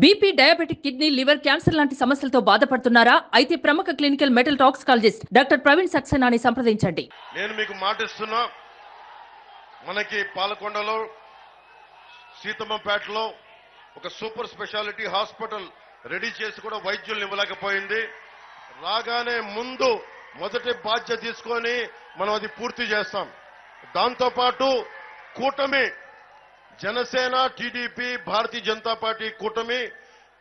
BP, diabetic, kidney, liver, cancer లాంటి సమస్యలతో బాధపడుతున్నారా? అయితే ప్రముఖ clinical metal toxicologist doctor Praveen సక్సేనాని సంప్రదించండి. నేను మీకు మాటిస్తున్నా, మనకి పాలకొండలో సీతమ్మపేటలో ఒక సూపర్ స్పెషాలిటీ హాస్పిటల్ రెడీ చేసి కూడా వైద్యులు ఇవ్వలేకపోయింది. రాగానే ముందు మొదటి బాధ్యత తీసుకొని మనం అది పూర్తి చేస్తాం. దాంతోపాటు కూటమి జనసేన, టీడీపీ, భారతీయ జనతా పార్టీ కూటమి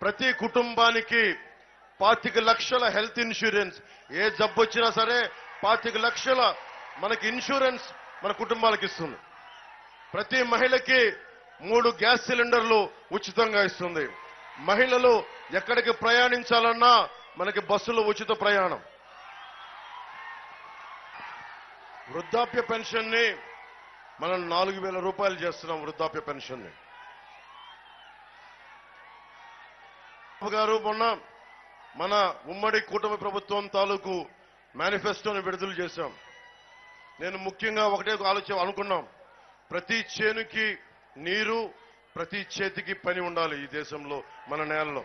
ప్రతి కుటుంబానికి 25 లక్షల హెల్త్ ఇన్సూరెన్స్, ఏ జబ్బు వచ్చినా సరే 25 లక్షల మనకి ఇన్సూరెన్స్ మన కుటుంబాలకు ఇస్తుంది. ప్రతి మహిళకి 3 గ్యాస్ సిలిండర్లు ఉచితంగా ఇస్తుంది. మహిళలు ఎక్కడికి ప్రయాణించాలన్నా మనకి బస్సులో ఉచిత ప్రయాణం. వృద్ధాప్య పెన్షన్ ని మనం 4,000 రూపాయలు చేస్తున్నాం. వృద్ధాప్య పెన్షన్ ని గారు మొన్న మన ఉమ్మడి కూటమి ప్రభుత్వం తాలూకు మేనిఫెస్టోని విడుదల చేశాం. నేను ముఖ్యంగా ఒకటే అనుకున్నాం, ప్రతి చేనుకి నీరు, ప్రతి చేతికి పని ఉండాలి ఈ దేశంలో, మన నేలలో.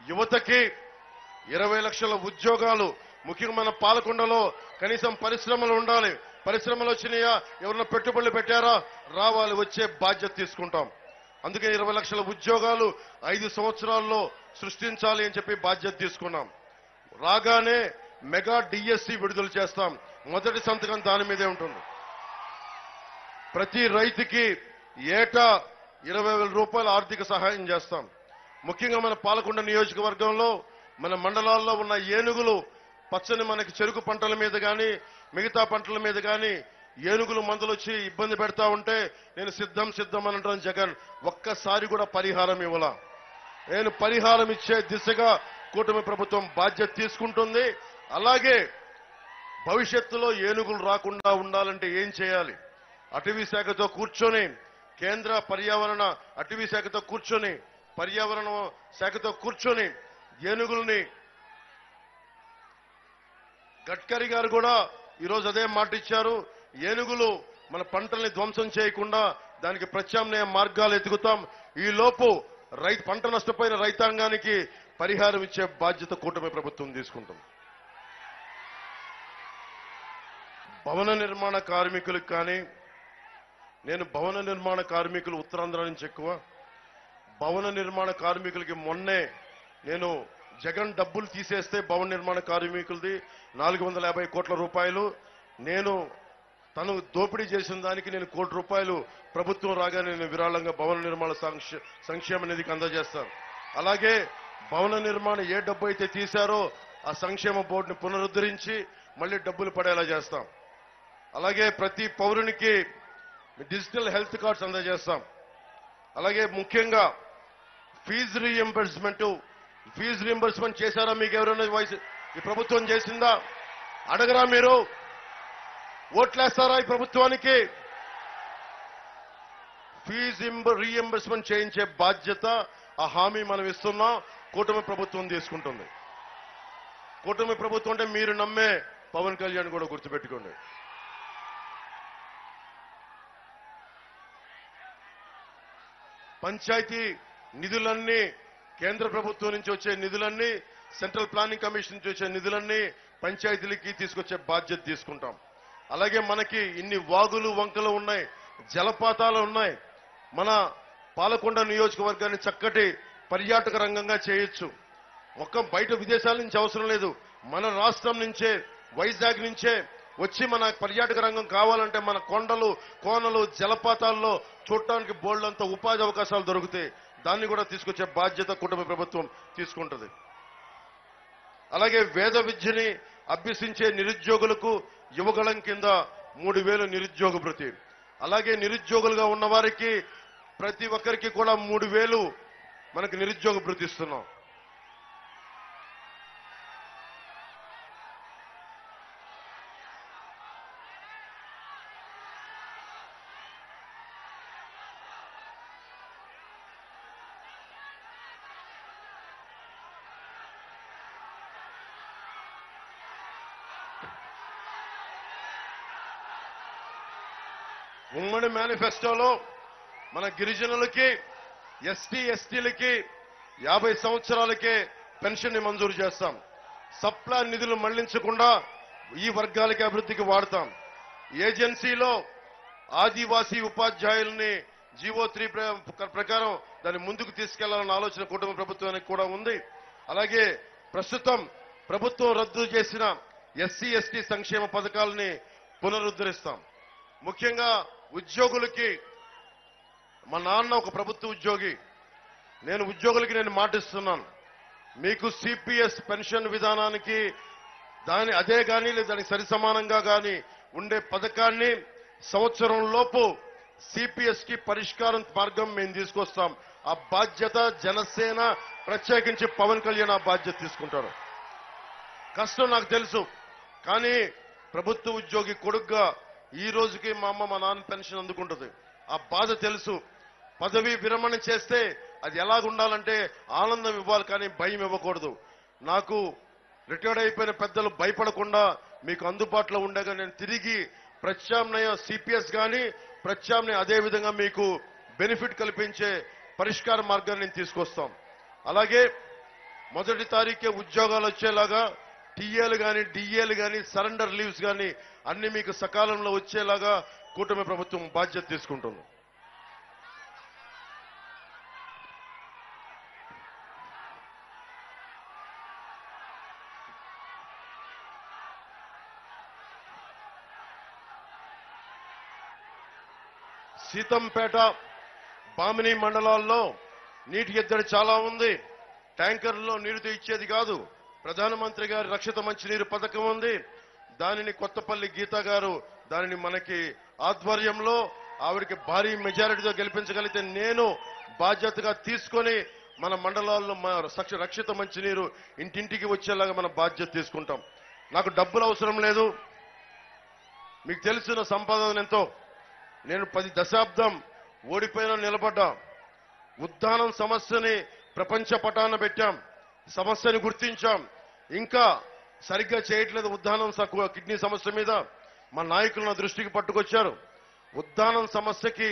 యువతకి 20 లక్షల ఉద్యోగాలు, ముఖ్యంగా మన పాలకొండలో కనీసం పరిశ్రమలు ఉండాలి. పరిశ్రమలు వచ్చినాయా, ఎవరన్నా పెట్టుబడులు పెట్టారా, రావాలి, వచ్చే బాధ్యత తీసుకుంటాం. అందుకే 20 లక్షల ఉద్యోగాలు 5 సంవత్సరాల్లో సృష్టించాలి అని చెప్పి బాధ్యత తీసుకున్నాం. రాగానే మెగా డిఎస్సి విడుదల చేస్తాం. మొదటి సంతకం దాని మీదే ఉంటుంది. ప్రతి రైతుకి ఏటా 20,000 రూపాయల ఆర్థిక సహాయం చేస్తాం. ముఖ్యంగా మన పాలకొండ నియోజకవర్గంలో మన మండలాల్లో ఉన్న ఏనుగులు పచ్చని మనకి చెరుకు పంటల మీద కానీ మిగతా పంటల మీద కానీ ఏనుగులు మందులు వచ్చి ఇబ్బంది పెడతా ఉంటే నేను సిద్ధం అంటాను. జగన్ ఒక్కసారి కూడా పరిహారం ఇవ్వలా. నేను పరిహారం ఇచ్చే దిశగా కూటమి ప్రభుత్వం బాధ్యత తీసుకుంటుంది. అలాగే భవిష్యత్తులో ఏనుగులు రాకుండా ఉండాలంటే ఏం చేయాలి, అటవీ శాఖతో కూర్చొని, కేంద్ర పర్యావరణ అటవీ శాఖతో కూర్చొని, పర్యావరణ శాఖతో కూర్చొని ఏనుగుల్ని, గడ్కరీ గారు కూడా ఈరోజు అదే మాట ఇచ్చారు, ఏనుగులు మన పంటల్ని ధ్వంసం చేయకుండా దానికి ప్రత్యామ్నాయ మార్గాలు ఎదుగుతాం. ఈ లోపు పంట నష్టపోయిన రైతాంగానికి పరిహారం ఇచ్చే బాధ్యత కూటమి ప్రభుత్వం తీసుకుంటుంది. భవన నిర్మాణ కార్మికులకు కానీ, నేను భవన నిర్మాణ కార్మికులు ఉత్తరాంధ్ర నుంచి ఎక్కువ, భవన నిర్మాణ కార్మికులకి మొన్నే నేను జగన్ డబ్బులు తీసేస్తే భవన నిర్మాణ కార్మికులది 450 కోట్ల రూపాయలు, నేను తను దోపిడీ చేసిన దానికి నేను 1 కోటి రూపాయలు ప్రభుత్వం రాగానే నేను విరాళంగా భవన నిర్మాణ సంక్షేమ నిధికి అందజేస్తాను. అలాగే భవన నిర్మాణం ఏ డబ్బు అయితే తీశారో ఆ సంక్షేమ బోర్డుని పునరుద్ధరించి మళ్ళీ డబ్బులు పడేలా చేస్తాం. అలాగే ప్రతి పౌరునికి డిజిటల్ హెల్త్ కార్డ్స్ అందజేస్తాం. అలాగే ముఖ్యంగా ఫీజు రీఎంబర్స్మెంట్ చేశారా? మీకు ఎవరైనా ఈ ప్రభుత్వం చేసిందా? అడగరా? మీరు ఓట్లేస్తారా ఈ ప్రభుత్వానికి? ఫీజు రీఎంబర్స్మెంట్ చేయించే బాధ్యత, ఆ హామీ మనం ఇస్తున్నాం, కూటమి ప్రభుత్వం తీసుకుంటుంది. కూటమి ప్రభుత్వం అంటే మీరు నమ్మే పవన్ కళ్యాణ్ కూడా గుర్తుపెట్టుకోండి. పంచాయతీ నిధులన్నీ, కేంద్ర ప్రభుత్వం నుంచి వచ్చే నిధులన్నీ, సెంట్రల్ ప్లానింగ్ కమిషన్ నుంచి వచ్చే నిధులన్నీ పంచాయతీలకి తీసుకొచ్చే బాధ్యత తీసుకుంటాం. అలాగే మనకి ఇన్ని వాగులు వంకలు ఉన్నాయి, జలపాతాలు ఉన్నాయి. మన పాలకొండ నియోజకవర్గాన్ని చక్కటి పర్యాటక రంగంగా చేయొచ్చు. బయట విదేశాల నుంచి అవసరం లేదు, మన రాష్ట్రం నుంచే, వైజాగ్ నుంచే వచ్చి మన పర్యాటక రంగం కావాలంటే మన కొండలు, కోనలు, జలపాతాల్లో చూడటానికి బోల్డంత ఉపాధి అవకాశాలు దొరుకుతాయి. దాన్ని కూడా తీసుకొచ్చే బాధ్యత కుటుంబ ప్రభుత్వం తీసుకుంటుంది. అలాగే వేద విద్యని అభ్యసించే నిరుద్యోగులకు యువగళం కింద 3,000 నిరుద్యోగ భృతి. అలాగే నిరుద్యోగులుగా ఉన్న వారికి ప్రతి ఒక్కరికి కూడా 3,000 మనకి నిరుద్యోగ భృతి ఇస్తున్నాం. ఉమ్మడి మేనిఫెస్టోలో మన గిరిజనులకి ఎస్టీలకి 50 సంవత్సరాలకే పెన్షన్ ని మంజూరు చేస్తాం. సప్లాన్ నిధులు మళ్లించకుండా ఈ వర్గాలకి అభివృద్ధికి వాడతాం. ఏజెన్సీలో ఆదివాసీ ఉపాధ్యాయుల్ని జీవో 3 ప్రకారం దాన్ని ముందుకు తీసుకెళ్లాలన్న ఆలోచన కుటుంబ ప్రభుత్వానికి కూడా ఉంది. అలాగే ప్రస్తుతం ప్రభుత్వం రద్దు చేసిన ఎస్సీ సంక్షేమ పథకాలని పునరుద్ధరిస్తాం. ముఖ్యంగా ఉద్యోగులకి, మా నాన్న ఒక ప్రభుత్వ ఉద్యోగి, నేను ఉద్యోగులకి మాటిస్తున్నాను, మీకు సిపిఎస్ పెన్షన్ విధానానికి అదే కానీ లేదా దానికి సరి సమానంగా కానీ ఉండే పథకాన్ని సంవత్సరం లోపు సిపిఎస్ కి పరిష్కారం మార్గం మేము తీసుకొస్తాం. ఆ బాధ్యత జనసేన, ప్రత్యేకించి పవన్ కళ్యాణ్ ఆ బాధ్యత తీసుకుంటారు. కష్టం నాకు తెలుసు, కానీ ప్రభుత్వ ఉద్యోగి కొడుగ్గా ఈ రోజుకి మా అమ్మ మా నాన్న పెన్షన్ అందుకుంటుంది. ఆ బాధ తెలుసు. పదవి విరమణ చేస్తే అది ఎలాగుండాలంటే ఆనందం ఇవ్వాలి, కానీ భయం ఇవ్వకూడదు. నాకు రిటైర్డ్ అయిపోయిన పెద్దలు భయపడకుండా మీకు అందుబాటులో ఉండగా నేను తిరిగి ప్రత్యామ్నాయ సిపిఎస్ కానీ ప్రత్యామ్నాయ అదే విధంగా మీకు బెనిఫిట్ కల్పించే పరిష్కార మార్గాన్ని నేను తీసుకొస్తాం. అలాగే 1వ తారీఖే ఉద్యోగాలు వచ్చేలాగా టీఏలు కానీ డిఏలు కానీ సరెండర్ లీవ్స్ కానీ అన్ని మీకు సకాలంలో వచ్చేలాగా కూటమి ప్రభుత్వం బాధ్యత తీసుకుంటుంది. సీతంపేట, బామిని మండలాల్లో నీటి ఎద్దడి చాలా ఉంది. ట్యాంకర్లో నీరుతో ఇచ్చేది కాదు. ప్రధానమంత్రి గారి రక్షిత మంచినీరు పథకం ఉంది. దానిని కొత్తపల్లి గీత గారు దానిని మనకి ఆధ్వర్యంలో ఆవిడకి భారీ మెజారిటీతో గెలిపించగలిగితే నేను బాధ్యతగా తీసుకొని మన మండలాల్లో రక్షిత మంచినీరు ఇంటింటికి వచ్చేలాగా మన బాధ్యత తీసుకుంటాం. నాకు డబ్బులు అవసరం లేదు. మీకు తెలిసిన సంపాదన ఎంతో. నేను 10 దశాబ్దం ఓడిపోయినా నిలబడ్డా. ఉద్దానం సమస్యని ప్రపంచ పటాన పెట్టాం. సమస్యని గుర్తించాం. ఇంకా సరిగ్గా చేయట్లేదు ఉద్దానం కిడ్నీ సమస్య మీద. మా నాయకులు నా దృష్టికి పట్టుకొచ్చారు. ఉద్దానం సమస్యకి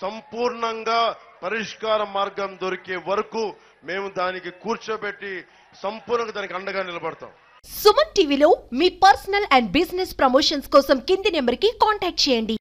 సంపూర్ణంగా పరిష్కార మార్గం దొరికే వరకు మేము దానికి కూర్చోబెట్టి సంపూర్ణంగా దానికి అండగా నిలబడతాం. సుమన్ టీవీలో మీ పర్సనల్ అండ్ బిజినెస్ ప్రమోషన్స్ కోసం కింది నెంబర్కి కాంటాక్ట్ చేయండి.